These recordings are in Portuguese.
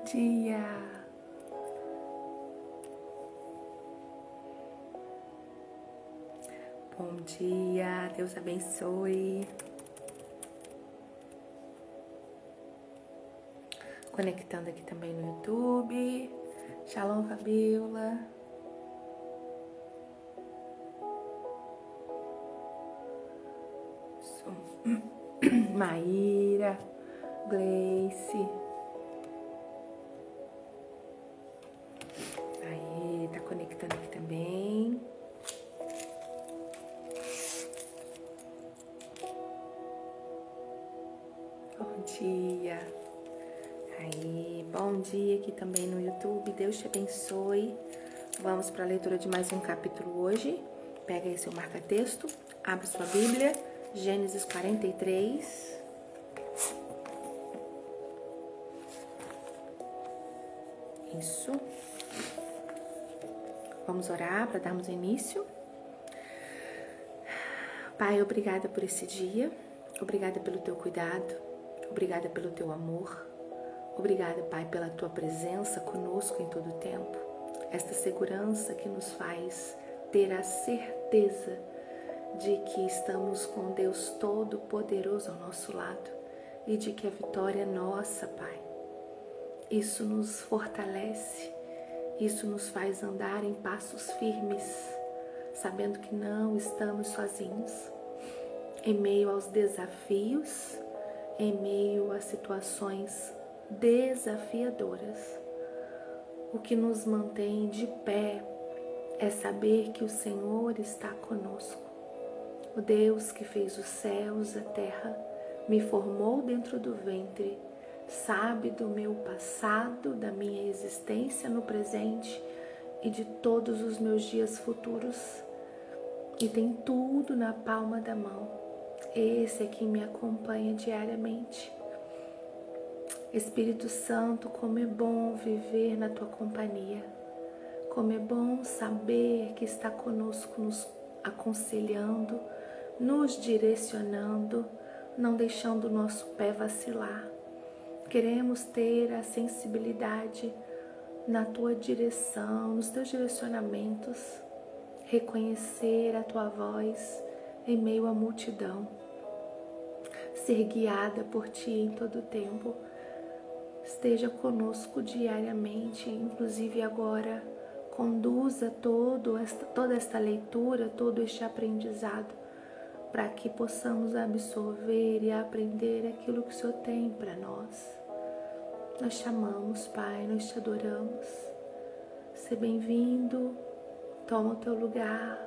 dia! Bom dia, Deus abençoe. Conectando aqui também no YouTube. Shalom, Fabiola. Maíra, Gleice. Aí, tá conectando aqui também. Bom dia. Aí, bom dia aqui também no YouTube. Deus te abençoe. Vamos para a leitura de mais um capítulo hoje. Pega aí seu marca-texto, abre sua Bíblia, Gênesis 43. Isso. Vamos orar para darmos início. Pai, obrigada por esse dia. Obrigada pelo teu cuidado. Obrigada pelo teu amor. Obrigada, Pai, pela tua presença conosco em todo o tempo. Esta segurança que nos faz ter a certeza de que estamos com Deus Todo-Poderoso ao nosso lado e de que a vitória é nossa, Pai. Isso nos fortalece, isso nos faz andar em passos firmes, sabendo que não estamos sozinhos. Em meio aos desafios, em meio a situações desafiadoras, o que nos mantém de pé é saber que o Senhor está conosco. O Deus que fez os céus, a terra, me formou dentro do ventre, sabe do meu passado, da minha existência no presente e de todos os meus dias futuros, e tem tudo na palma da mão. Esse é quem me acompanha diariamente. Espírito Santo, como é bom viver na tua companhia, como é bom saber que está conosco, nos aconselhando, nos direcionando, não deixando o nosso pé vacilar. Queremos ter a sensibilidade na tua direção, nos teus direcionamentos, reconhecer a tua voz em meio à multidão, ser guiada por ti em todo o tempo. Esteja conosco diariamente, inclusive agora, conduza toda esta leitura, todo este aprendizado, para que possamos absorver e aprender aquilo que o Senhor tem para nós. Nós te amamos, Pai, nós te adoramos. Seja bem-vindo, toma o teu lugar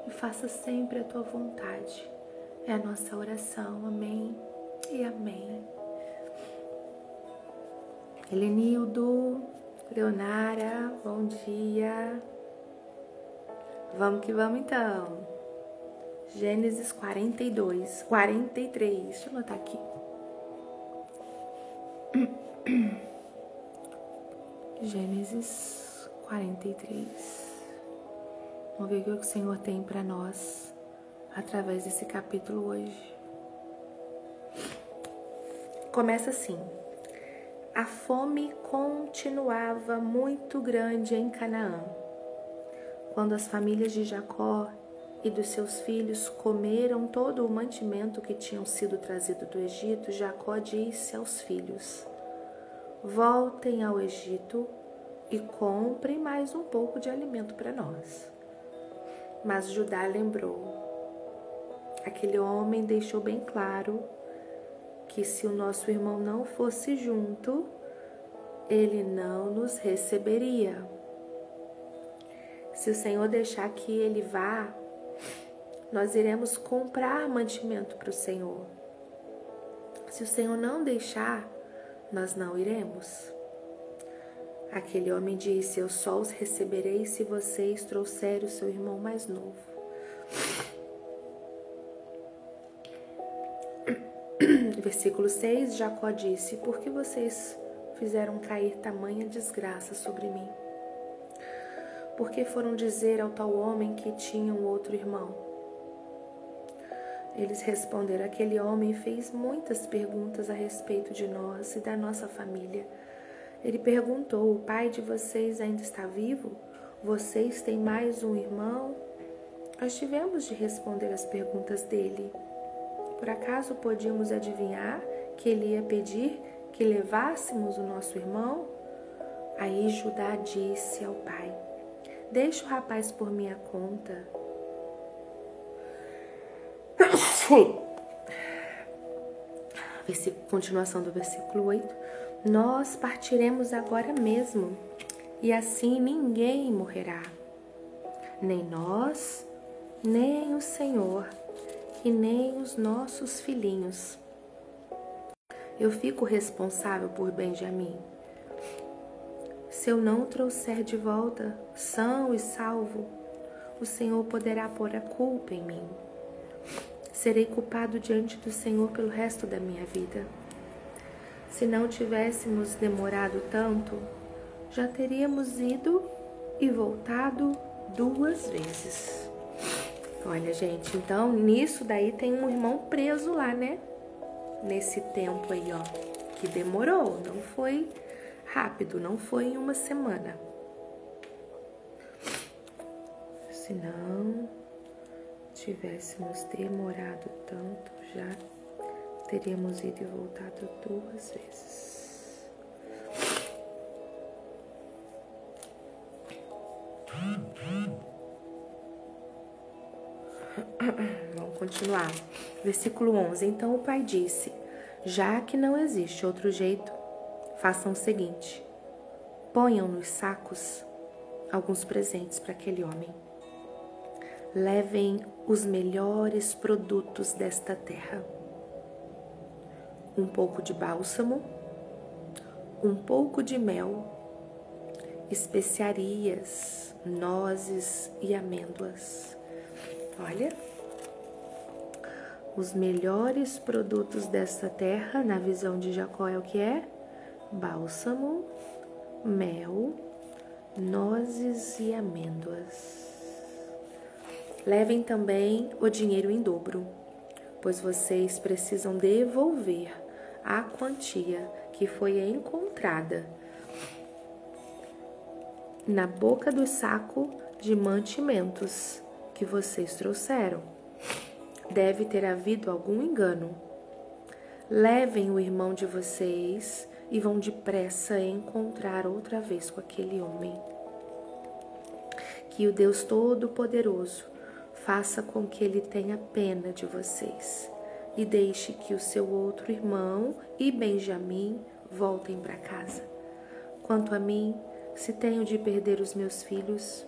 e faça sempre a tua vontade. É a nossa oração, amém e amém. Helenildo, Leonara, bom dia. Vamos que vamos então. Gênesis 43, deixa eu anotar aqui. Gênesis 43. Vamos ver o que o Senhor tem para nós através desse capítulo hoje. Começa assim. A fome continuava muito grande em Canaã. Quando as famílias de Jacó e dos seus filhos comeram todo o mantimento que tinham sido trazido do Egito, Jacó disse aos filhos: voltem ao Egito e comprem mais um pouco de alimento para nós. Mas Judá lembrou: aquele homem deixou bem claro que se o nosso irmão não fosse junto, ele não nos receberia. Se o Senhor deixar que ele vá, nós iremos comprar mantimento para o Senhor. Se o Senhor não deixar, nós não iremos. Aquele homem disse: eu só os receberei se vocês trouxerem o seu irmão mais novo. Versículo 6, Jacó disse: por que vocês fizeram cair tamanha desgraça sobre mim? Por que foram dizer ao tal homem que tinha um outro irmão? Eles responderam: aquele homem fez muitas perguntas a respeito de nós e da nossa família, Ele perguntou: o pai de vocês ainda está vivo? Vocês têm mais um irmão? Nós tivemos de responder as perguntas dele. Por acaso podíamos adivinhar que ele ia pedir que levássemos o nosso irmão? Aí Judá disse ao pai: deixa o rapaz por minha conta. Continuação do versículo 8. Nós partiremos agora mesmo, e assim ninguém morrerá, nem nós, nem o Senhor, e nem os nossos filhinhos. Eu fico responsável por Benjamim. Se eu não o trouxer de volta, são e salvo, o Senhor poderá pôr a culpa em mim. Serei culpado diante do Senhor pelo resto da minha vida. Se não tivéssemos demorado tanto, já teríamos ido e voltado 2 vezes. Olha, gente, então nisso daí tem um irmão preso lá, né? Nesse tempo aí, ó, que demorou, não foi rápido, não foi em uma semana. Se não tivéssemos demorado tanto, já teríamos ido e voltado 2 vezes. Vamos continuar. Versículo 11. Então o pai disse: já que não existe outro jeito, façam o seguinte: ponham nos sacos alguns presentes para aquele homem. Levem os melhores produtos desta terra: um pouco de bálsamo, um pouco de mel, especiarias, nozes e amêndoas. Olha, os melhores produtos desta terra, na visão de Jacó, é o que é? Bálsamo, mel, nozes e amêndoas. Levem também o dinheiro em dobro, pois vocês precisam devolver a quantia que foi encontrada na boca do saco de mantimentos que vocês trouxeram. Deve ter havido algum engano. Levem o irmão de vocês e vão depressa encontrar outra vez com aquele homem. Que o Deus Todo-Poderoso faça com que ele tenha pena de vocês e deixe que o seu outro irmão e Benjamim voltem para casa. Quanto a mim, se tenho de perder os meus filhos,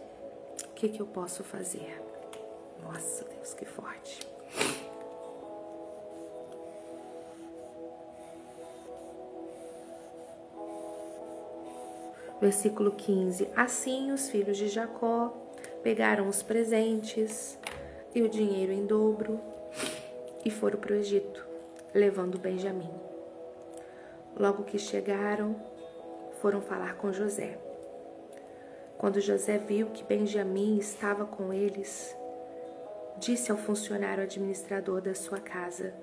o que eu posso fazer? Nossa, Deus, que forte. Versículo 15. Assim os filhos de Jacó pegaram os presentes e o dinheiro em dobro e foram para o Egito, levando Benjamim. Logo que chegaram, foram falar com José. Quando José viu que Benjamim estava com eles, disse ao funcionário administrador da sua casa: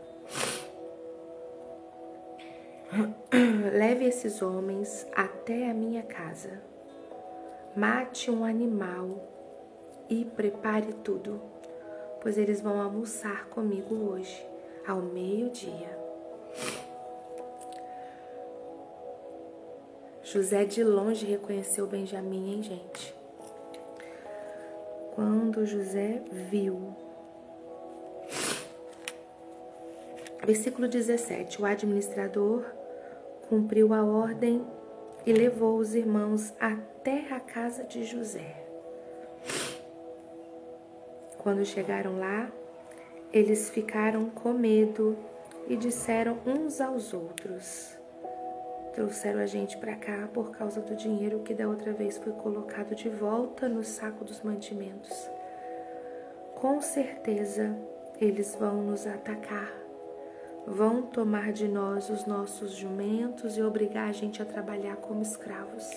leve esses homens até a minha casa, mate um animal e prepare tudo, pois eles vão almoçar comigo hoje, ao meio-dia. José de longe reconheceu Benjamim, hein, gente? Quando José viu. Versículo 17. O administrador cumpriu a ordem e levou os irmãos até a casa de José. Quando chegaram lá, eles ficaram com medo e disseram uns aos outros: trouxeram a gente para cá por causa do dinheiro que da outra vez foi colocado de volta no saco dos mantimentos. Com certeza eles vão nos atacar, vão tomar de nós os nossos jumentos e obrigar a gente a trabalhar como escravos.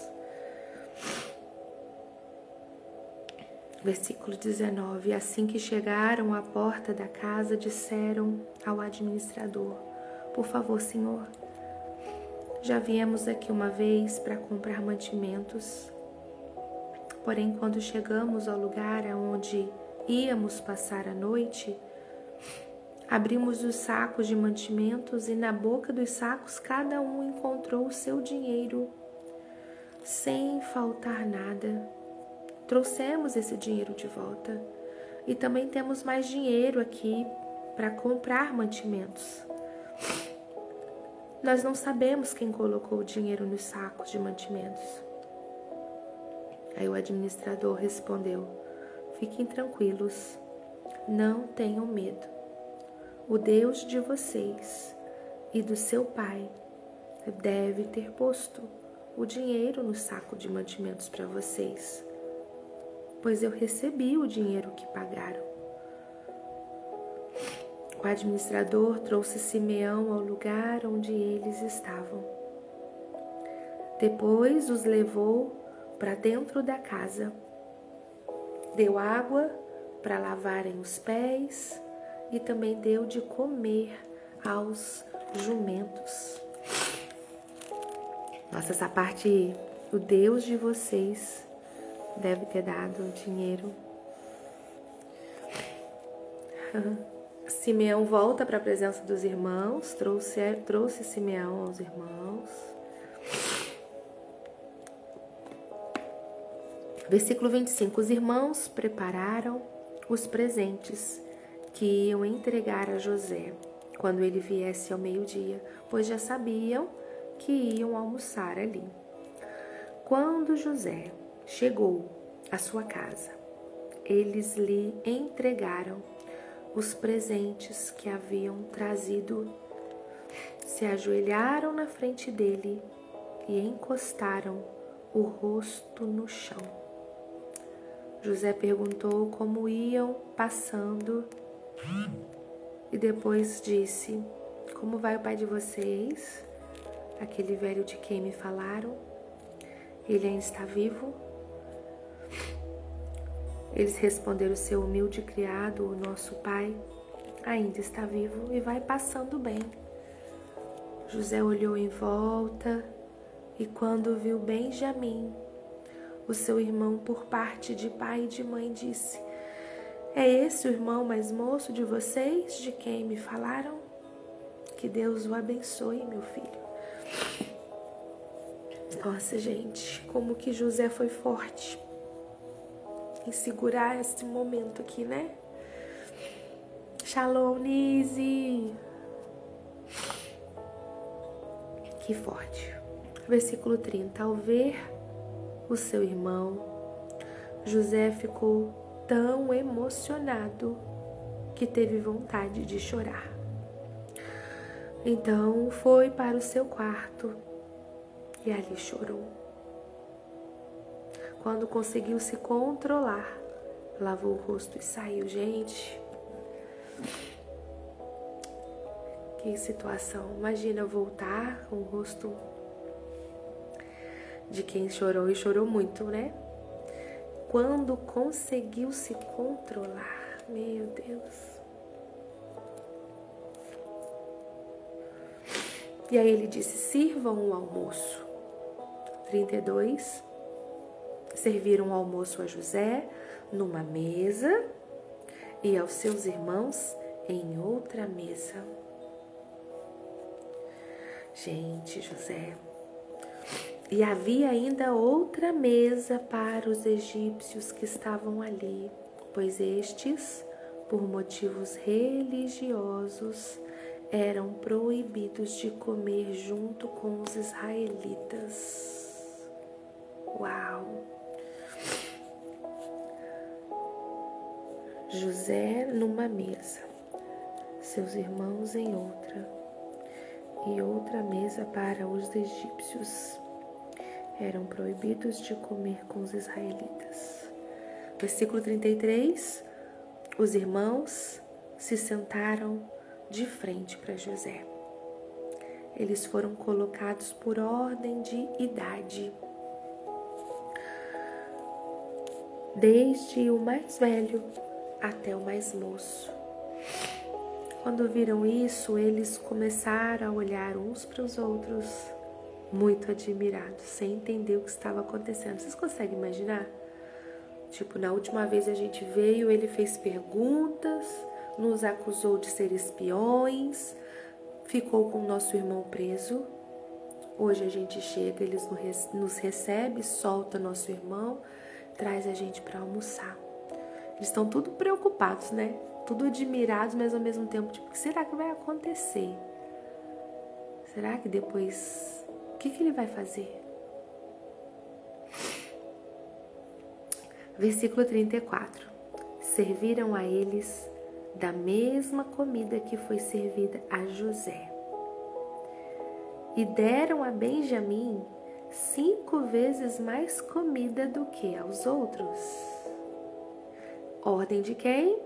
Versículo 19. Assim que chegaram à porta da casa, disseram ao administrador: por favor, senhor, Já viemos aqui uma vez para comprar mantimentos, porém quando chegamos ao lugar onde íamos passar a noite, abrimos os sacos de mantimentos e na boca dos sacos cada um encontrou o seu dinheiro, sem faltar nada. Trouxemos esse dinheiro de volta e também temos mais dinheiro aqui para comprar mantimentos. Nós não sabemos quem colocou o dinheiro nos sacos de mantimentos. Aí o administrador respondeu: fiquem tranquilos, não tenham medo. O Deus de vocês e do seu pai deve ter posto o dinheiro no saco de mantimentos para vocês, pois eu recebi o dinheiro que pagaram. O administrador trouxe Simeão ao lugar onde eles estavam. Depois os levou para dentro da casa. Deu água para lavarem os pés e também deu de comer aos jumentos. Nossa, essa parte, o Deus de vocês deve ter dado dinheiro. Simeão volta para a presença dos irmãos, trouxe Simeão aos irmãos. Versículo 25. Os irmãos prepararam os presentes que iam entregar a José quando ele viesse ao meio-dia, pois já sabiam que iam almoçar ali. Quando José chegou à sua casa, eles lhe entregaram os presentes que haviam trazido, se ajoelharam na frente dele e encostaram o rosto no chão. José perguntou como iam passando e depois disse: como vai o pai de vocês, aquele velho de quem me falaram? Ele ainda está vivo? Eles responderam: seu humilde criado, o nosso pai, ainda está vivo e vai passando bem. José olhou em volta e quando viu Benjamim, o seu irmão por parte de pai e de mãe, disse: é esse o irmão mais moço de vocês, de quem me falaram? Que Deus o abençoe, meu filho. Nossa, gente, como que José foi forte em segurar esse momento aqui, né? Shalom, Nise. Que forte. Versículo 30. Ao ver o seu irmão, José ficou tão emocionado que teve vontade de chorar. Então foi para o seu quarto e ali chorou. Quando conseguiu se controlar, lavou o rosto e saiu. Gente, que situação. Imagina eu voltar com o rosto de quem chorou e chorou muito, né? Quando conseguiu se controlar, meu Deus. E aí ele disse: sirvam o almoço. 32. Serviram o almoço a José numa mesa e aos seus irmãos em outra mesa. Gente, José. E havia ainda outra mesa para os egípcios que estavam ali, pois estes, por motivos religiosos, eram proibidos de comer junto com os israelitas. Uau! José numa mesa, seus irmãos em outra, e outra mesa para os egípcios. Eram proibidos de comer com os israelitas. Versículo 33. Os irmãos se sentaram de frente para José. Eles foram colocados por ordem de idade, desde o mais velho até o mais moço. Quando viram isso, eles começaram a olhar uns para os outros muito admirado, sem entender o que estava acontecendo. Vocês conseguem imaginar? Tipo, na última vez a gente veio, ele fez perguntas, nos acusou de ser espiões, ficou com o nosso irmão preso. Hoje a gente chega, eles nos recebe, solta nosso irmão, traz a gente para almoçar. Eles estão tudo preocupados, né? Tudo admirados, mas ao mesmo tempo, tipo, o que será que vai acontecer? Será que depois, o que ele vai fazer? Versículo 34. Serviram a eles da mesma comida que foi servida a José. E deram a Benjamim 5 vezes mais comida do que aos outros. Ordem de quem?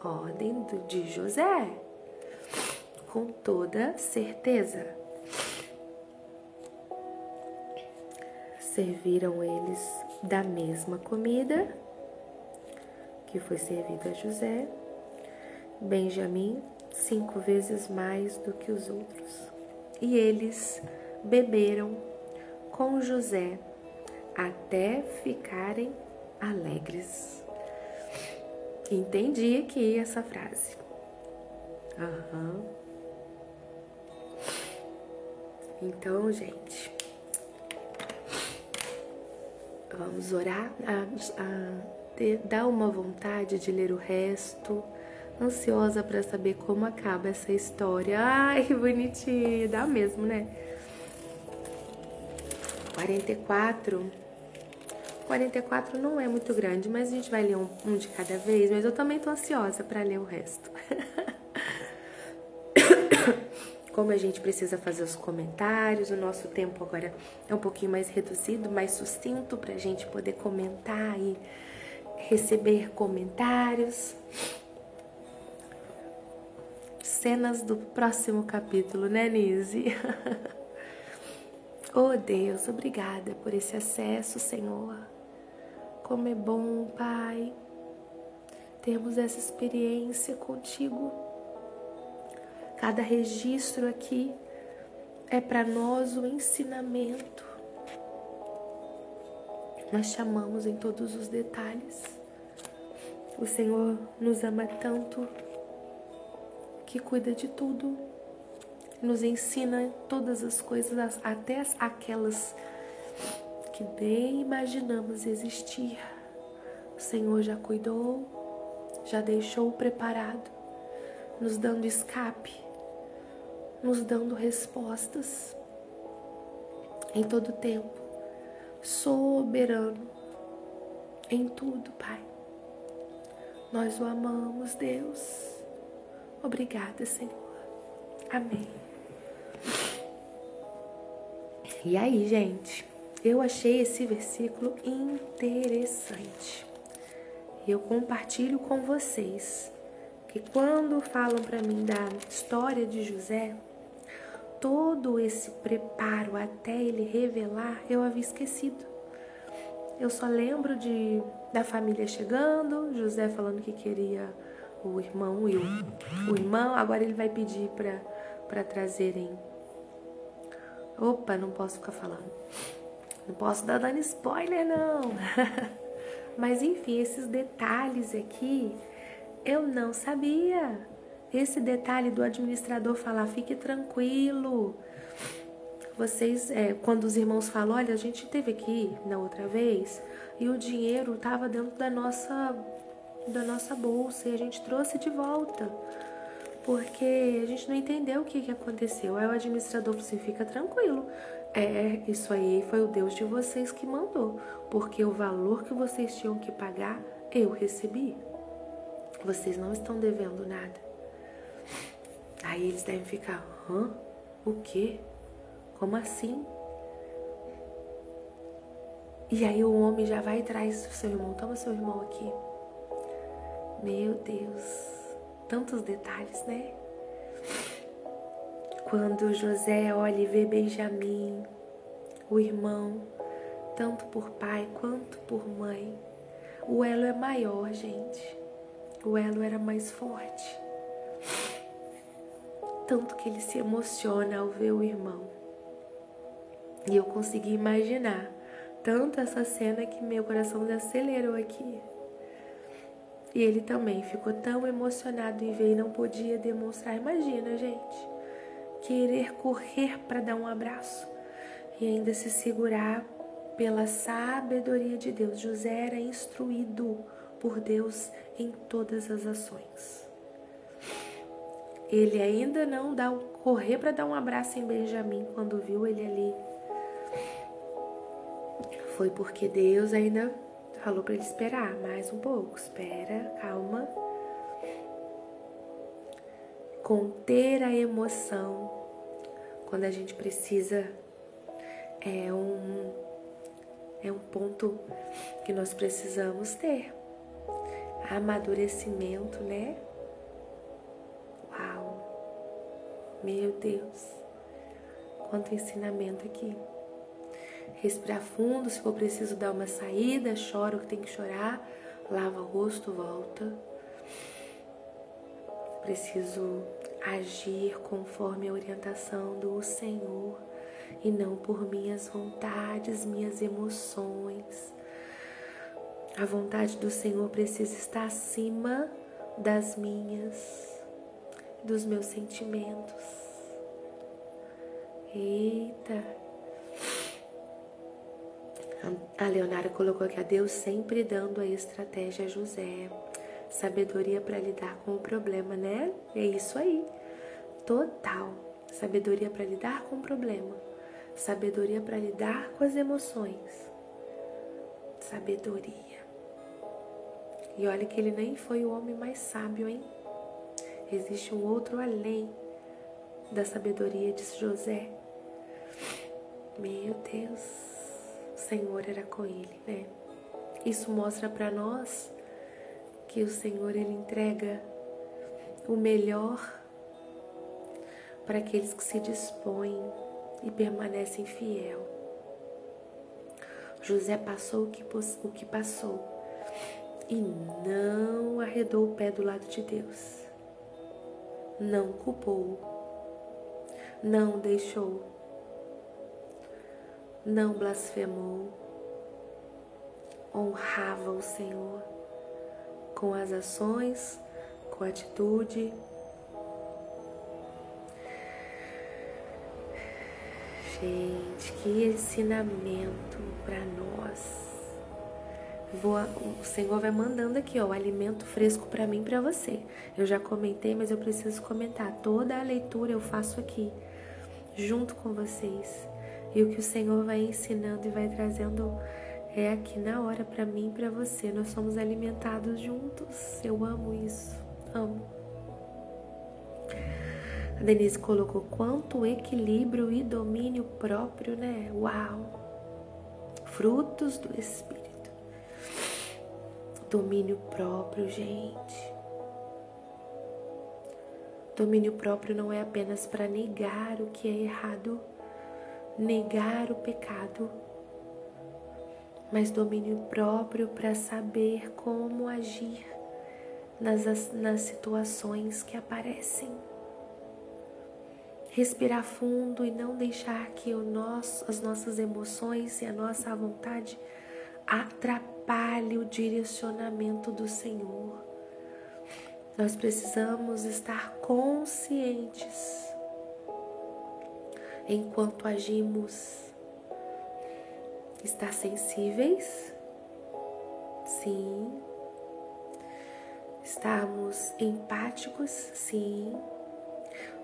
Ordem de José. Com toda certeza. Serviram eles da mesma comida que foi servida a José. Benjamim 5 vezes mais do que os outros. E eles beberam com José até ficarem alegres. Entendi aqui essa frase. Então, gente, vamos orar, dá uma vontade de ler o resto, ansiosa para saber como acaba essa história. Ai, que bonitinho, dá mesmo, né? 44 não é muito grande, mas a gente vai ler um de cada vez, mas eu também tô ansiosa para ler o resto. Como a gente precisa fazer os comentários, o nosso tempo agora é um pouquinho mais reduzido, mais sucinto, para a gente poder comentar e receber comentários. Cenas do próximo capítulo, né, Nise? Oh, Deus, obrigada por esse acesso, Senhor. Como é bom, Pai, termos essa experiência contigo. Cada registro aqui é para nós o ensinamento. Nós te amamos em todos os detalhes. O Senhor nos ama tanto que cuida de tudo. Nos ensina todas as coisas, até aquelas que nem imaginamos existir. O Senhor já cuidou, já deixou preparado, nos dando escape, nos dando respostas em todo tempo, soberano em tudo, Pai. Nós o amamos, Deus. Obrigada, Senhor. Amém. E aí, gente, eu achei esse versículo interessante. Eu compartilho com vocês que quando falam para mim da história de José, todo esse preparo até ele revelar, eu havia esquecido. Eu só lembro da família chegando, José falando que queria o irmão e o irmão, agora ele vai pedir para trazerem. Opa, não posso ficar falando. Não posso dar dando spoiler, não. Mas enfim, esses detalhes aqui eu não sabia. Esse detalhe do administrador falar, fique tranquilo. Vocês, quando os irmãos falam, olha, a gente teve aqui na outra vez e o dinheiro estava dentro da nossa bolsa e a gente trouxe de volta. Porque a gente não entendeu o que aconteceu. Aí o administrador falou assim, fica tranquilo. Isso aí foi o Deus de vocês que mandou. Porque o valor que vocês tinham que pagar, eu recebi. Vocês não estão devendo nada. Aí eles devem ficar, o quê? Como assim? E aí o homem já vai e traz o seu irmão. Toma seu irmão aqui. Meu Deus. Tantos detalhes, né? Quando José olha e vê Benjamim, o irmão, tanto por pai quanto por mãe, o elo é maior, gente. O elo era mais forte. Tanto que ele se emociona ao ver o irmão. E eu consegui imaginar tanto essa cena que meu coração acelerou aqui. E ele também ficou tão emocionado em ver e não podia demonstrar. Imagina, gente, querer correr para dar um abraço e ainda se segurar pela sabedoria de Deus. José era instruído por Deus em todas as ações. Ele ainda não correr para dar um abraço em Benjamim quando viu ele ali. Foi porque Deus ainda falou para ele esperar mais um pouco. Espera, calma. Conter a emoção quando a gente precisa é um ponto que nós precisamos ter. Amadurecimento, né? Uau! Meu Deus! Quanto ensinamento aqui. Respirar fundo, se for preciso dar uma saída, chora o que tem que chorar, lava o rosto, volta. Preciso agir conforme a orientação do Senhor e não por minhas vontades, minhas emoções. A vontade do Senhor precisa estar acima das minhas, dos meus sentimentos. Eita! A Leonara colocou aqui a Deus sempre dando a estratégia a José. Sabedoria para lidar com o problema, né? É isso aí. Total. Sabedoria para lidar com o problema. Sabedoria para lidar com as emoções. Sabedoria. E olha que ele nem foi o homem mais sábio, hein? Existe um outro além da sabedoria de José. Meu Deus, o Senhor era com ele, né? Isso mostra para nós que o Senhor, ele entrega o melhor para aqueles que se dispõem e permanecem fiel. José passou o que passou e não arredou o pé do lado de Deus. Não culpou, não deixou, não blasfemou, honrava o Senhor com as ações, com a atitude. Gente, que ensinamento para nós. O Senhor vai mandando aqui, ó, o alimento fresco para mim e para você. Eu já comentei, mas eu preciso comentar. Toda a leitura eu faço aqui, junto com vocês. E o que o Senhor vai ensinando e vai trazendo é aqui na hora para mim e para você. Nós somos alimentados juntos. Eu amo isso. Amo. A Denise colocou quanto equilíbrio e domínio próprio, né? Uau! Frutos do Espírito. Domínio próprio, gente. Domínio próprio não é apenas para negar o que é errado, negar o pecado, mas domínio próprio para saber como agir nas situações que aparecem. Respirar fundo e não deixar que as nossas emoções e a nossa vontade atrapalhe o direcionamento do Senhor. Nós precisamos estar conscientes enquanto agimos. Estar sensíveis, sim. Estarmos empáticos, sim.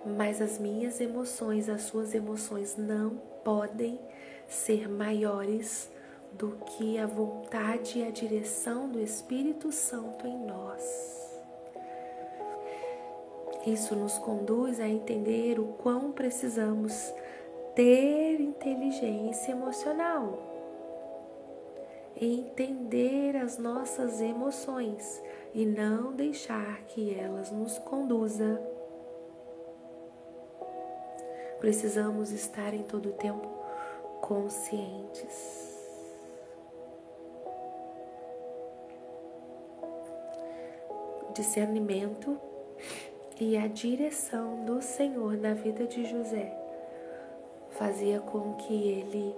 Mas as minhas emoções, as suas emoções não podem ser maiores do que a vontade e a direção do Espírito Santo em nós. Isso nos conduz a entender o quão precisamos ter inteligência emocional, entender as nossas emoções e não deixar que elas nos conduzam. Precisamos estar em todo o tempo conscientes. Discernimento e a direção do Senhor na vida de José fazia com que ele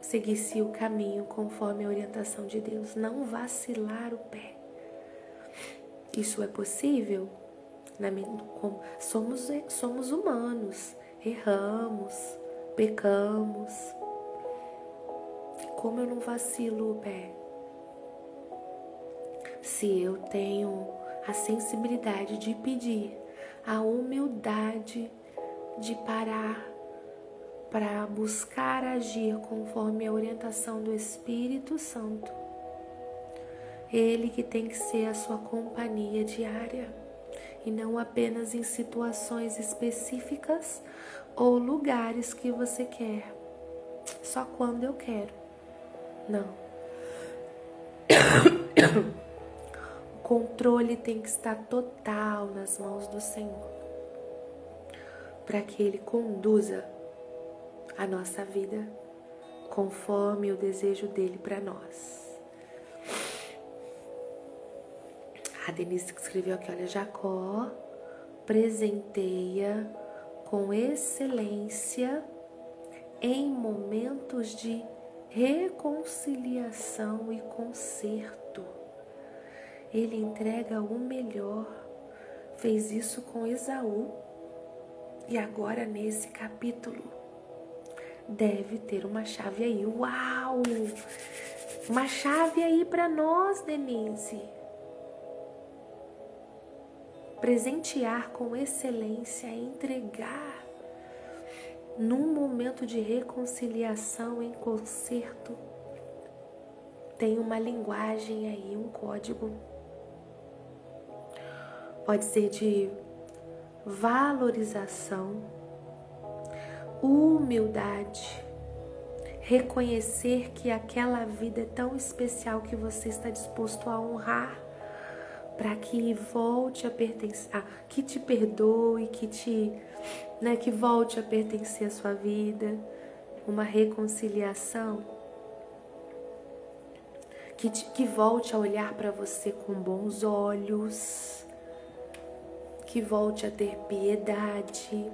seguisse o caminho conforme a orientação de Deus. Não vacilar o pé. Isso é possível? Somos humanos, erramos, pecamos. Como eu não vacilo o pé? Se eu tenho a sensibilidade de pedir, a humildade de parar para buscar agir conforme a orientação do Espírito Santo, Ele que tem que ser a sua companhia diária e não apenas em situações específicas ou lugares que você quer, só quando eu quero. Não. O controle tem que estar total nas mãos do Senhor, para que Ele conduza a nossa vida conforme o desejo dele para nós. A Denise escreveu aqui, olha, Jacó presenteia com excelência em momentos de reconciliação e conserto. Ele entrega o melhor. Fez isso com Esaú. E agora nesse capítulo deve ter uma chave aí. Uau! Uma chave aí para nós, Denise. Presentear com excelência, entregar num momento de reconciliação, em conserto. Tem uma linguagem aí, um código. Pode ser de valorização, humildade, reconhecer que aquela vida é tão especial que você está disposto a honrar, para que volte a pertencer, que te perdoe, que volte a pertencer à sua vida, uma reconciliação, que volte a olhar para você com bons olhos, que volte a ter piedade,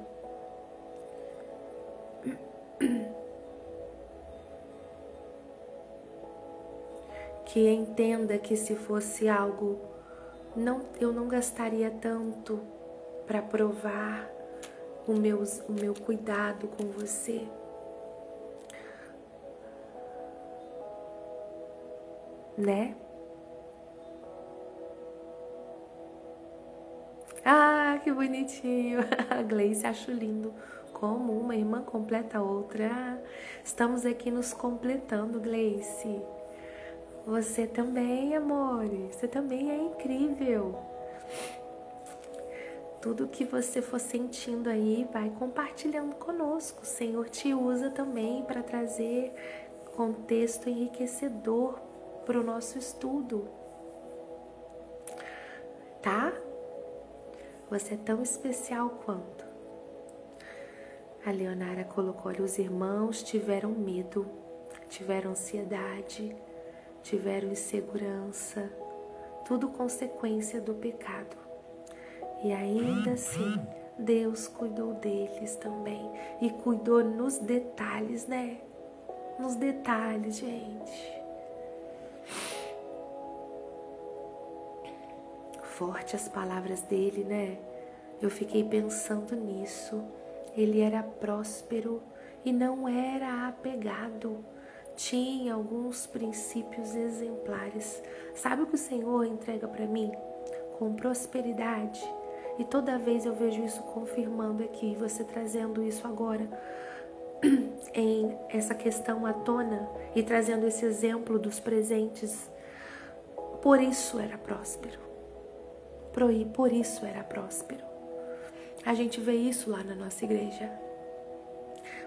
que entenda que se fosse algo, eu não gastaria tanto para provar o meu cuidado com você. Né? Ah, que bonitinho. A Gleice, acho lindo. Como uma irmã completa a outra. Estamos aqui nos completando, Gleice. Você também, amor. Você também é incrível. Tudo que você for sentindo aí, vai compartilhando conosco. O Senhor te usa também para trazer contexto enriquecedor para o nosso estudo. Tá? Você é tão especial quanto. A Leonara colocou, olha, os irmãos tiveram medo, tiveram ansiedade, tiveram insegurança, tudo consequência do pecado. E ainda assim, Deus cuidou deles também. E cuidou nos detalhes, né? Nos detalhes, gente. Forte as palavras dele, né? Eu fiquei pensando nisso. Ele era próspero e não era apegado. Tinha alguns princípios exemplares. Sabe o que o Senhor entrega para mim? Com prosperidade. E toda vez eu vejo isso confirmando aqui, você trazendo isso agora em essa questão à tona e trazendo esse exemplo dos presentes. Por isso era próspero. Por isso era próspero. A gente vê isso lá na nossa igreja.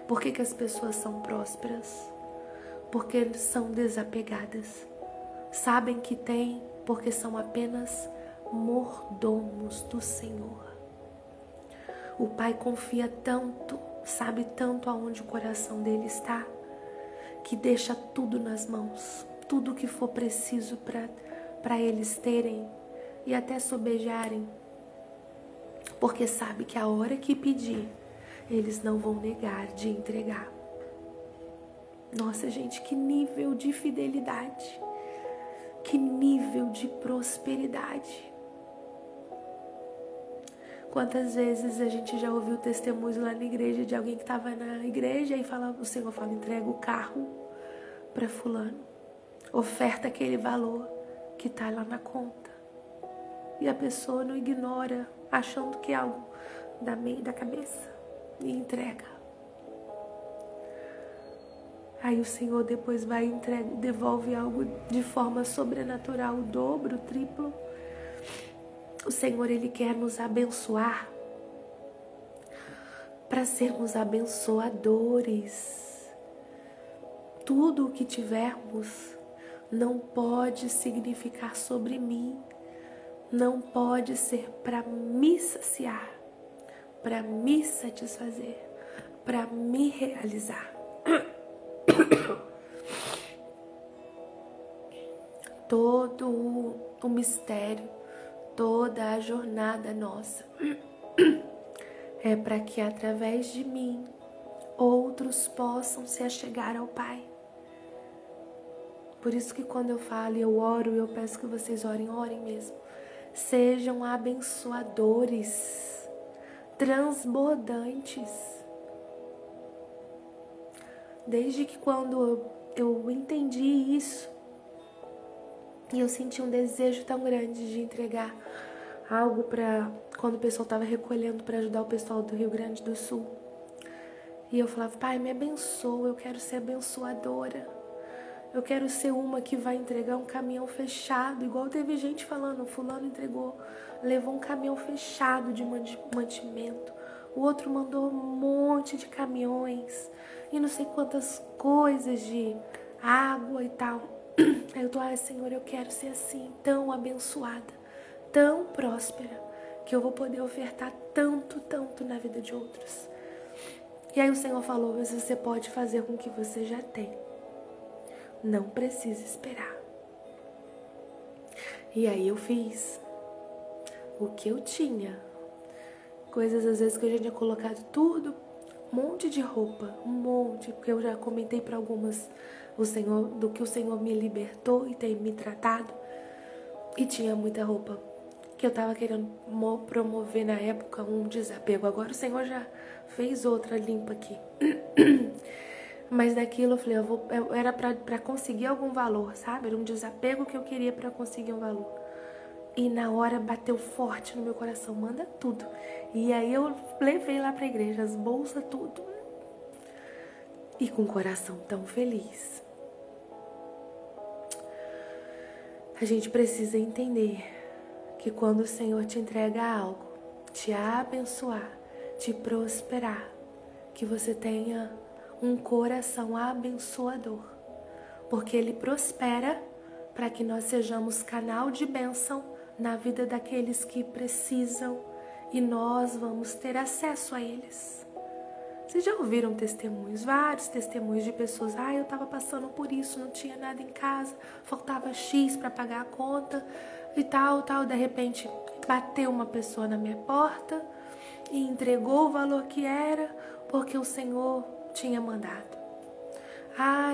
Por que as pessoas são prósperas? Porque são desapegadas. Sabem que têm, porque são apenas mordomos do Senhor. O Pai confia tanto, sabe tanto aonde o coração dele está, que deixa tudo nas mãos, tudo que for preciso para eles terem e até sobejarem, porque sabe que a hora que pedir, eles não vão negar de entregar. Nossa, gente, que nível de fidelidade, que nível de prosperidade. Quantas vezes a gente já ouviu testemunhos lá na igreja de alguém que estava na igreja e o Senhor fala, entrega o carro para fulano, oferta aquele valor que está lá na conta. E a pessoa não ignora, achando que é algo da cabeça, e entrega. Aí o Senhor depois vai e devolve algo de forma sobrenatural, o dobro, o triplo. O Senhor, Ele quer nos abençoar para sermos abençoadores. Tudo o que tivermos não pode significar sobre mim, não pode ser para me saciar, para me satisfazer, para me realizar. Todo o mistério, toda a jornada nossa é para que através de mim outros possam se achegar ao Pai. Por isso que quando eu falo e eu oro, eu peço que vocês orem mesmo. Sejam abençoadores, transbordantes. Desde que quando eu entendi isso, e eu senti um desejo tão grande de entregar algo para quando o pessoal estava recolhendo para ajudar o pessoal do Rio Grande do Sul. E eu falava, Pai, me abençoa, eu quero ser abençoadora. Eu quero ser uma que vai entregar um caminhão fechado, igual teve gente falando, fulano levou um caminhão fechado de mantimento. O outro mandou um monte de caminhões e não sei quantas coisas de água e tal. Aí eu tô, Senhor, eu quero ser assim, tão abençoada, tão próspera, que eu vou poder ofertar tanto na vida de outros. E aí o Senhor falou, mas você pode fazer com o que você já tem. Não precisa esperar. E aí eu fiz o que eu tinha. Coisas às vezes que eu já tinha colocado tudo, um monte de roupa, porque eu já comentei para algumas do que o Senhor me libertou e tem me tratado. E tinha muita roupa que eu tava querendo promover na época, um desapego. Agora o Senhor já fez outra limpa aqui. Mas daquilo eu falei, era pra conseguir algum valor, sabe? Era um desapego que eu queria pra conseguir um valor. E na hora bateu forte no meu coração, manda tudo. E aí eu levei lá pra igreja, as bolsas, tudo. E com o coração tão feliz. A gente precisa entender que quando o Senhor te entrega algo, te abençoar, te prosperar, que você tenha um coração abençoador. Porque Ele prospera para que nós sejamos canal de bênção na vida daqueles que precisam e nós vamos ter acesso a eles. Vocês já ouviram testemunhos, vários testemunhos de pessoas, eu estava passando por isso, não tinha nada em casa, faltava X para pagar a conta e tal, de repente bateu uma pessoa na minha porta e entregou o valor que era porque o Senhor tinha mandado.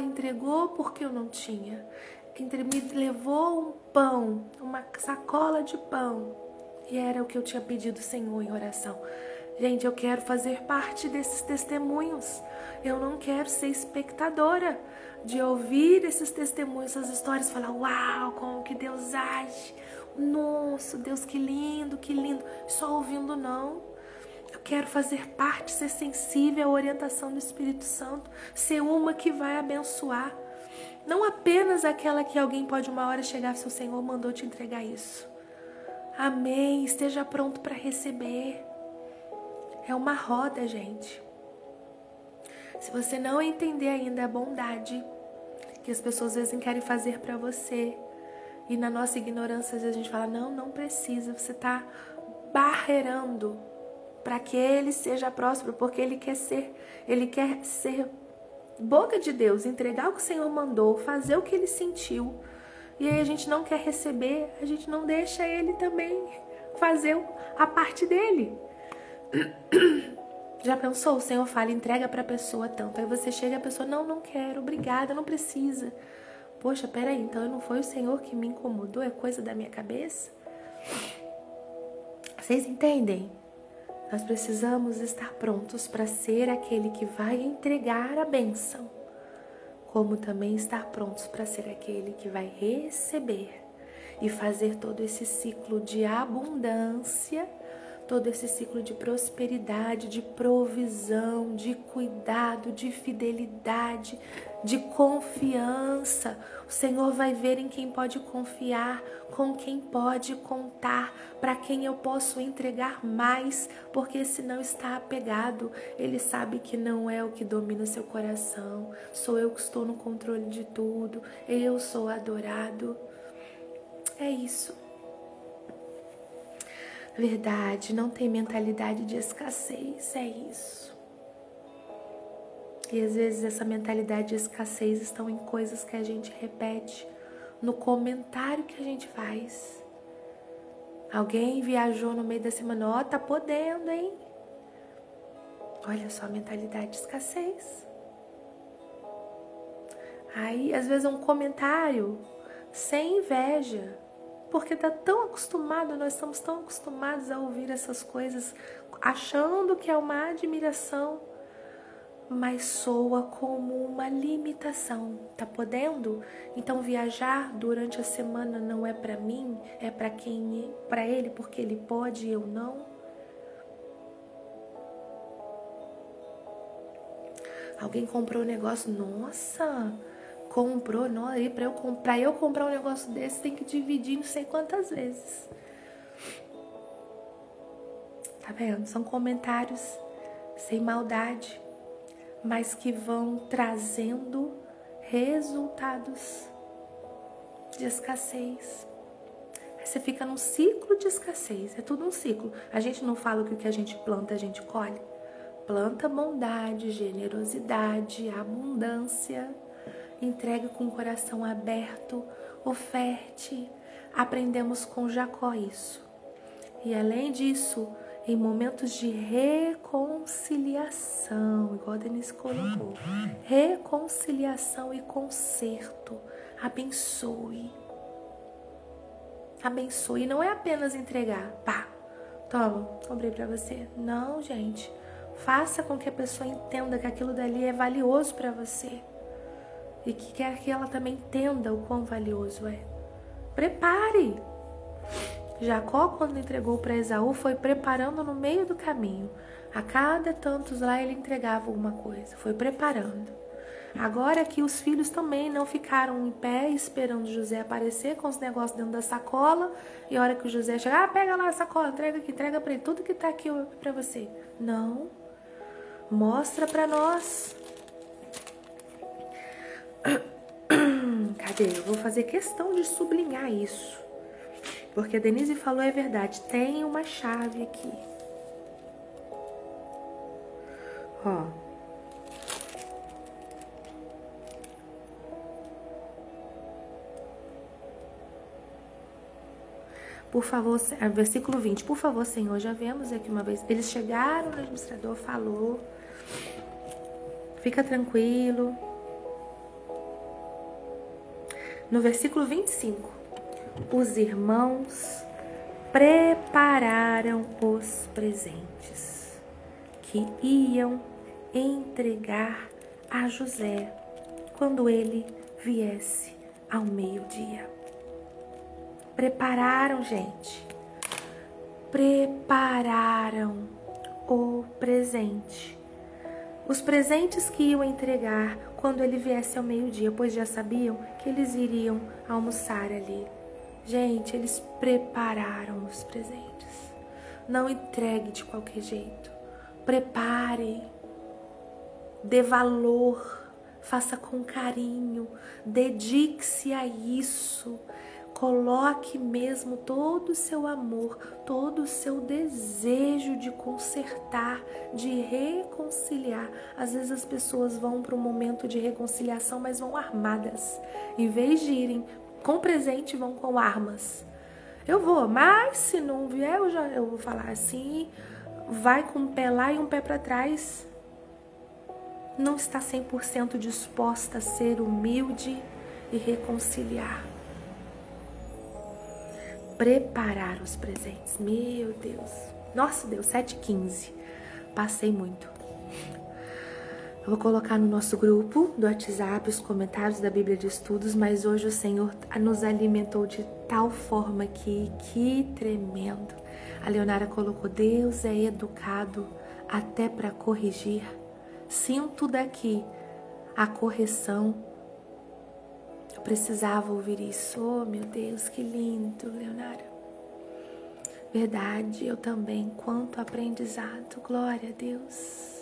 Entregou porque eu não tinha. Me levou um pão, uma sacola de pão e era o que eu tinha pedido, Senhor, em oração. Gente, eu quero fazer parte desses testemunhos. Eu não quero ser espectadora de ouvir esses testemunhos, essas histórias, falar, uau, como que Deus age. Nossa, Deus, que lindo, que lindo. Só ouvindo, não. Eu quero fazer parte, ser sensível à orientação do Espírito Santo, ser uma que vai abençoar. Não apenas aquela que alguém pode uma hora chegar, se o Senhor mandou te entregar isso. Amém, esteja pronto para receber. É uma roda, gente. Se você não entender ainda a bondade que as pessoas às vezes querem fazer para você, e na nossa ignorância às vezes a gente fala, não precisa, você está barreirando para que ele seja próspero, porque ele quer ser boca de Deus, entregar o que o Senhor mandou, fazer o que ele sentiu. E aí a gente não quer receber, a gente não deixa ele também fazer a parte dele. Já pensou? O Senhor fala, entrega para a pessoa tanto. Aí você chega e a pessoa, não quero, obrigada, não precisa. Poxa, peraí, então não foi o Senhor que me incomodou? É coisa da minha cabeça? Vocês entendem? Nós precisamos estar prontos para ser aquele que vai entregar a bênção, como também estar prontos para ser aquele que vai receber e fazer todo esse ciclo de abundância, todo esse ciclo de prosperidade, de provisão, de cuidado, de fidelidade, de confiança. O Senhor vai ver em quem pode confiar, com quem pode contar, para quem eu posso entregar mais, porque se não está apegado, Ele sabe que não é o que domina seu coração. Sou eu que estou no controle de tudo, eu sou adorado. É isso. Verdade, não tem mentalidade de escassez, é isso. E às vezes essa mentalidade de escassez estão em coisas que a gente repete, no comentário que a gente faz. Alguém viajou no meio da semana, tá podendo, hein? Olha só a mentalidade de escassez. Aí às vezes é um comentário sem inveja. Porque nós estamos tão acostumados a ouvir essas coisas, achando que é uma admiração, mas soa como uma limitação. Tá podendo? Então viajar durante a semana não é para mim, é para ele, porque ele pode e eu não. Alguém comprou um negócio, nossa, comprou, não, e para eu comprar um negócio desse tem que dividir não sei quantas vezes. Tá vendo? São comentários sem maldade, mas que vão trazendo resultados de escassez. Aí você fica num ciclo de escassez, é tudo um ciclo. A gente não fala que o que a gente planta a gente colhe. Planta bondade, generosidade, abundância. Entregue com o coração aberto, oferte. Aprendemos com Jacó isso. E além disso, em momentos de reconciliação, igual a Denise colocou, reconciliação e conserto, abençoe. Abençoe. Não é apenas entregar, pá, toma, comprei pra você. Não, gente. Faça com que a pessoa entenda que aquilo dali é valioso pra você. E que quer que ela também entenda o quão valioso é. Prepare. Jacó, quando entregou para Esaú, foi preparando no meio do caminho. A cada tantos lá ele entregava alguma coisa. Foi preparando. Agora que os filhos também não ficaram em pé esperando José aparecer com os negócios dentro da sacola. E a hora que o José chegar, pega lá a sacola, entrega aqui, entrega para ele tudo que está aqui para você. Não. Mostra para nós. Cadê? Eu vou fazer questão de sublinhar isso. Porque a Denise falou é verdade. Tem uma chave aqui. Ó. Por favor, versículo 20. Por favor, Senhor, já vemos aqui uma vez. Eles chegaram, o administrador falou. Fica tranquilo. No versículo 25, os irmãos prepararam os presentes que iam entregar a José quando ele viesse ao meio-dia. Prepararam, gente. Prepararam o presente. Os presentes que iam entregar quando ele viesse ao meio-dia, pois já sabiam que eles iriam almoçar ali. Gente, eles prepararam os presentes. Não entregue de qualquer jeito. Prepare. Dê valor. Faça com carinho. Dedique-se a isso. Coloque mesmo todo o seu amor, todo o seu desejo de consertar, de reconciliar. Às vezes as pessoas vão para um momento de reconciliação, mas vão armadas. Em vez de irem com presente, vão com armas. Eu vou, mas se não vier, eu vou falar assim, vai com um pé lá e um pé para trás. Não está 100% disposta a ser humilde e reconciliar. Preparar os presentes. Meu Deus. Nossa, Deus, 7h15. Passei muito. Eu vou colocar no nosso grupo do WhatsApp os comentários da Bíblia de Estudos, mas hoje o Senhor nos alimentou de tal forma que tremendo. A Leonara colocou: Deus é educado até para corrigir. Sinto daqui a correção. Eu precisava ouvir isso. Oh, meu Deus, que lindo, Leonara. Verdade, eu também, quanto aprendizado. Glória a Deus.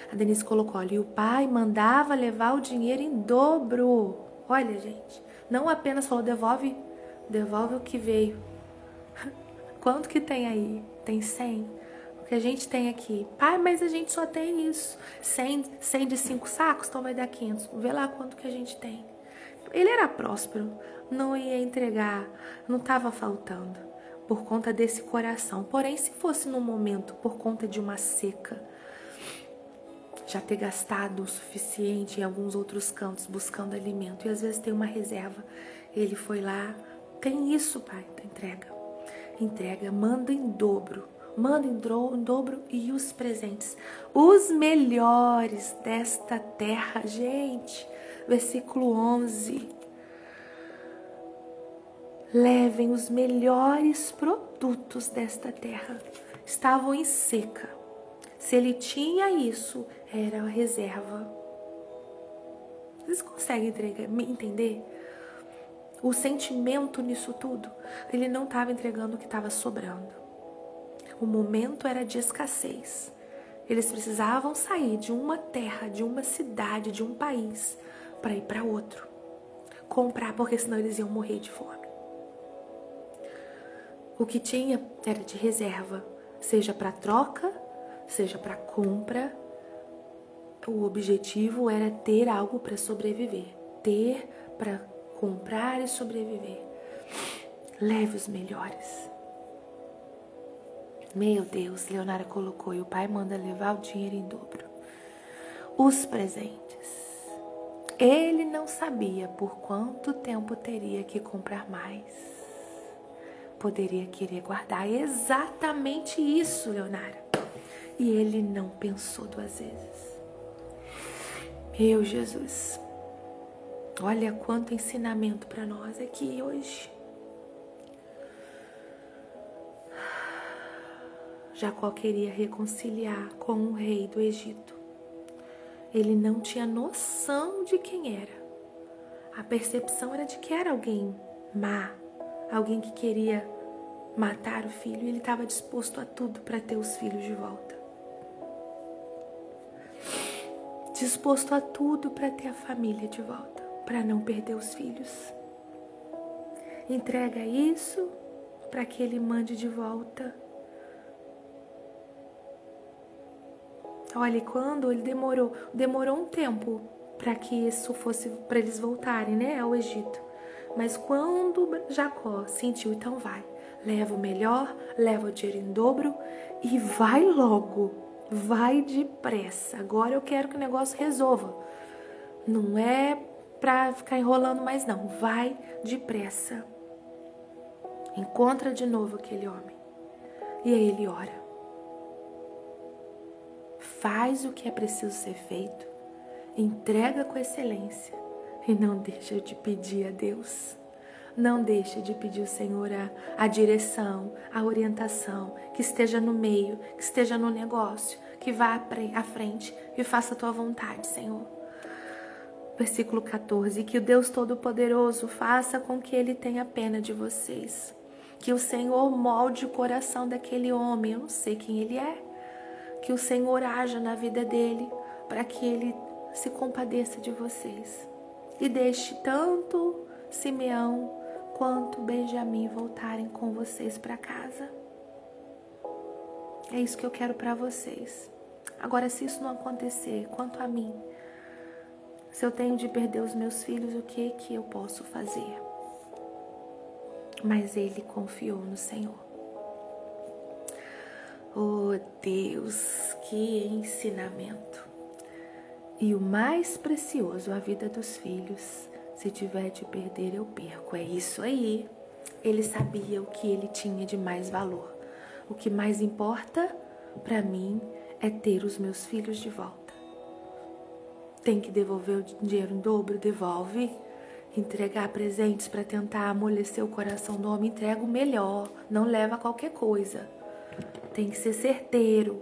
A Denise colocou: olha, e o pai mandava levar o dinheiro em dobro. Olha, gente, não apenas falou: devolve o que veio. Quanto que tem aí? Tem 100? O que a gente tem aqui? Pai, mas a gente só tem isso. 100 de 5 sacos? Então vai dar 500. Vê lá quanto que a gente tem. Ele era próspero, não ia entregar, não estava faltando por conta desse coração. Porém, se fosse num momento por conta de uma seca, já ter gastado o suficiente em alguns outros cantos buscando alimento, e às vezes tem uma reserva, ele foi lá: tem isso, pai, entrega, manda em dobro, e os presentes, os melhores desta terra. Gente, versículo 11, levem os melhores produtos desta terra. Estavam em seca. Se ele tinha isso, era a reserva. Vocês conseguem entender o sentimento nisso tudo? Ele não estava entregando o que estava sobrando. O momento era de escassez. Eles precisavam sair de uma terra, de uma cidade, de um país, para ir para outro. Comprar, porque senão eles iam morrer de fome. O que tinha era de reserva, seja para troca, seja para compra. O objetivo era ter algo para sobreviver, ter para comprar e sobreviver. Leve os melhores. Meu Deus, Leonara colocou: e o pai manda levar o dinheiro em dobro. Os presentes. Ele não sabia por quanto tempo teria que comprar mais. Poderia querer guardar. Exatamente isso, Leonara. E ele não pensou 2 vezes. Meu Jesus. Olha quanto ensinamento para nós aqui hoje. Jacó queria reconciliar com o rei do Egito. Ele não tinha noção de quem era. A percepção era de que era alguém má, alguém que queria matar o filho, e ele estava disposto a tudo para ter os filhos de volta. Disposto a tudo para ter a família de volta, para não perder os filhos. Entrega isso para que ele mande de volta. Olha, quando ele demorou um tempo para que isso fosse, para eles voltarem, né, ao Egito. Mas quando Jacó sentiu: então vai, leva o melhor, leva o dinheiro em dobro e vai logo, vai depressa. Agora eu quero que o negócio resolva. Não é para ficar enrolando mais não, vai depressa. Encontra de novo aquele homem. E aí ele ora. Faz o que é preciso ser feito, entrega com excelência e não deixa de pedir a Deus. Não deixa de pedir ao Senhor a direção, a orientação, que esteja no meio, que esteja no negócio, que vá à frente e faça a tua vontade, Senhor. Versículo 14, que o Deus Todo-Poderoso faça com que Ele tenha pena de vocês. Que o Senhor molde o coração daquele homem, eu não sei quem ele é. Que o Senhor haja na vida dele, para que ele se compadeça de vocês. E deixe tanto Simeão quanto Benjamim voltarem com vocês para casa. É isso que eu quero para vocês. Agora, se isso não acontecer, quanto a mim, se eu tenho de perder os meus filhos, o que eu posso fazer? Mas ele confiou no Senhor. Oh Deus, que ensinamento! E o mais precioso, a vida dos filhos. Se tiver de perder, eu perco. É isso aí. Ele sabia o que ele tinha de mais valor. O que mais importa para mim é ter os meus filhos de volta. Tem que devolver o dinheiro em dobro? Devolve. Entregar presentes para tentar amolecer o coração do homem? Entrega o melhor. Não leva qualquer coisa. Tem que ser certeiro.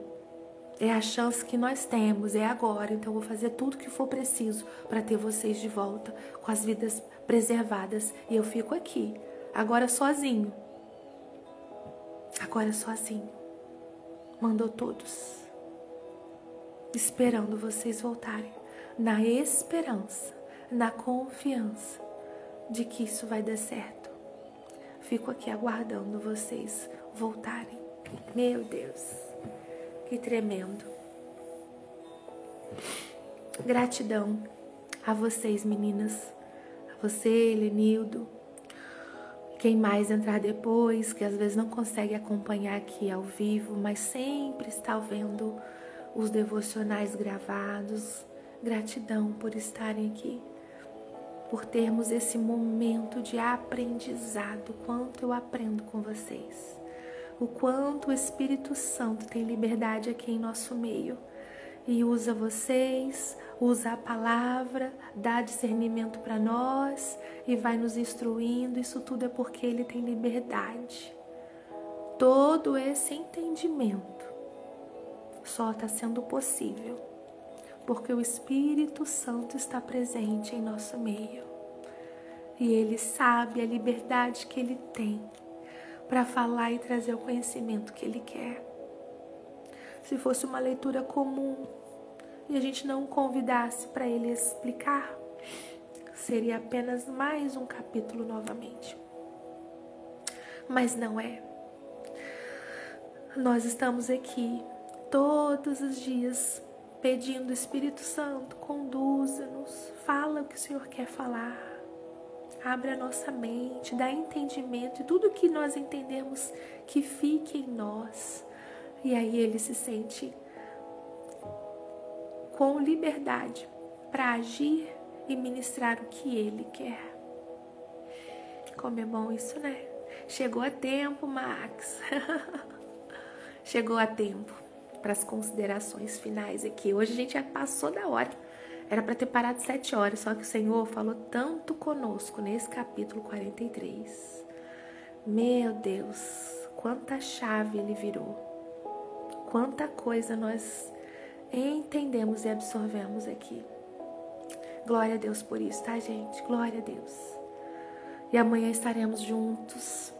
É a chance que nós temos, é agora. Então eu vou fazer tudo que for preciso para ter vocês de volta, com as vidas preservadas. E eu fico aqui, agora sozinho. Agora sozinho. Mandou todos. Esperando vocês voltarem. Na esperança, na confiança de que isso vai dar certo. Fico aqui aguardando vocês voltarem. Meu Deus. Que tremendo. Gratidão a vocês, meninas. A você, Helenildo. Quem mais entrar depois, que às vezes não consegue acompanhar aqui ao vivo, mas sempre está vendo os devocionais gravados. Gratidão por estarem aqui. Por termos esse momento de aprendizado. Quanto eu aprendo com vocês. O quanto o Espírito Santo tem liberdade aqui em nosso meio. E usa vocês, usa a palavra, dá discernimento para nós e vai nos instruindo. Isso tudo é porque Ele tem liberdade. Todo esse entendimento só está sendo possível porque o Espírito Santo está presente em nosso meio. E Ele sabe a liberdade que Ele tem para falar e trazer o conhecimento que Ele quer. Se fosse uma leitura comum e a gente não o convidasse para Ele explicar, seria apenas mais um capítulo novamente. Mas não é. Nós estamos aqui todos os dias pedindo: Espírito Santo, conduza-nos, fala o que o Senhor quer falar. Abre a nossa mente, dá entendimento, e tudo que nós entendemos que fique em nós. E aí Ele se sente com liberdade para agir e ministrar o que Ele quer. Como é bom isso, né? Chegou a tempo, Max. Chegou a tempo para as considerações finais aqui. Hoje a gente já passou da hora. Era para ter parado 7 horas, só que o Senhor falou tanto conosco nesse capítulo 43. Meu Deus, quanta chave Ele virou. Quanta coisa nós entendemos e absorvemos aqui. Glória a Deus por isso, tá, gente? Glória a Deus. E amanhã estaremos juntos.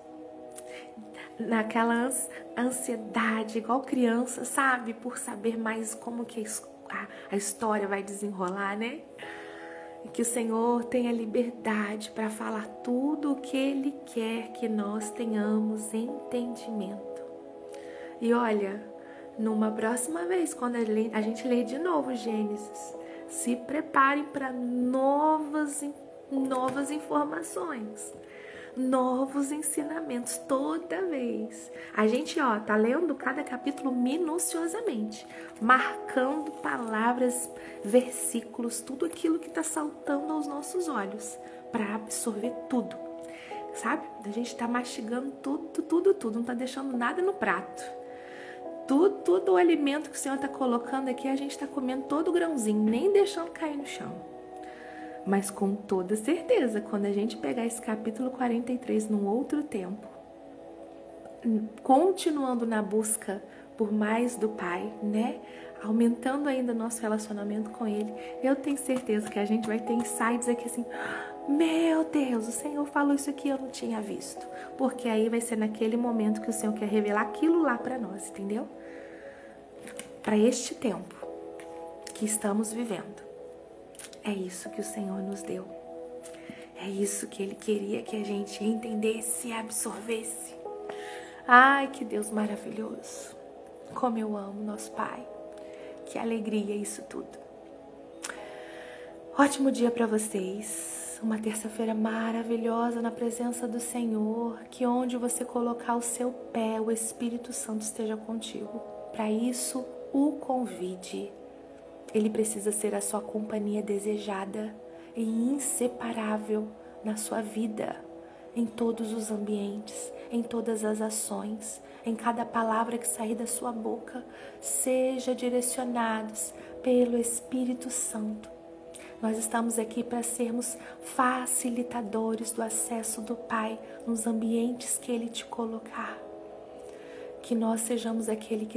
Naquela ansiedade, igual criança, sabe? Por saber mais como que a história vai desenrolar, né? E que o Senhor tenha liberdade para falar tudo o que Ele quer que nós tenhamos entendimento. E olha, numa próxima vez, quando a gente ler de novo Gênesis, se preparem para novas informações, novos ensinamentos toda vez. A gente, tá lendo cada capítulo minuciosamente, marcando palavras, versículos, tudo aquilo que está saltando aos nossos olhos, para absorver tudo, sabe? A gente está mastigando tudo, não está deixando nada no prato. Tudo o alimento que o Senhor está colocando aqui, a gente está comendo todo o grãozinho, nem deixando cair no chão. Mas com toda certeza, quando a gente pegar esse capítulo 43 num outro tempo, continuando na busca por mais do Pai, né? Aumentando ainda o nosso relacionamento com Ele, eu tenho certeza que a gente vai ter insights aqui assim: meu Deus, o Senhor falou isso aqui, eu não tinha visto. Porque aí vai ser naquele momento que o Senhor quer revelar aquilo lá para nós, entendeu? Para este tempo que estamos vivendo. É isso que o Senhor nos deu. É isso que Ele queria que a gente entendesse e absorvesse. Ai, que Deus maravilhoso. Como eu amo nosso Pai. Que alegria isso tudo. Ótimo dia para vocês. Uma terça-feira maravilhosa na presença do Senhor. Que onde você colocar o seu pé, o Espírito Santo esteja contigo. Para isso, o convide. Ele precisa ser a sua companhia desejada e inseparável na sua vida, em todos os ambientes, em todas as ações, em cada palavra que sair da sua boca. Seja direcionados pelo Espírito Santo. Nós estamos aqui para sermos facilitadores do acesso do Pai nos ambientes que Ele te colocar. Que nós sejamos aqueles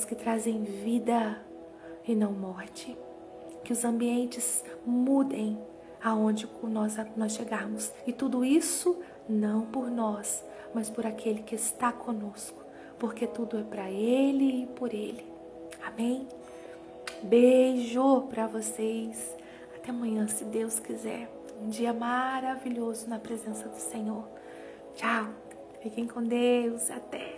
que trazem vida e não morte. Que os ambientes mudem aonde nós chegarmos. E tudo isso não por nós, mas por aquele que está conosco. Porque tudo é para Ele e por Ele. Amém? Beijo para vocês. Até amanhã, se Deus quiser. Um dia maravilhoso na presença do Senhor. Tchau. Fiquem com Deus. Até.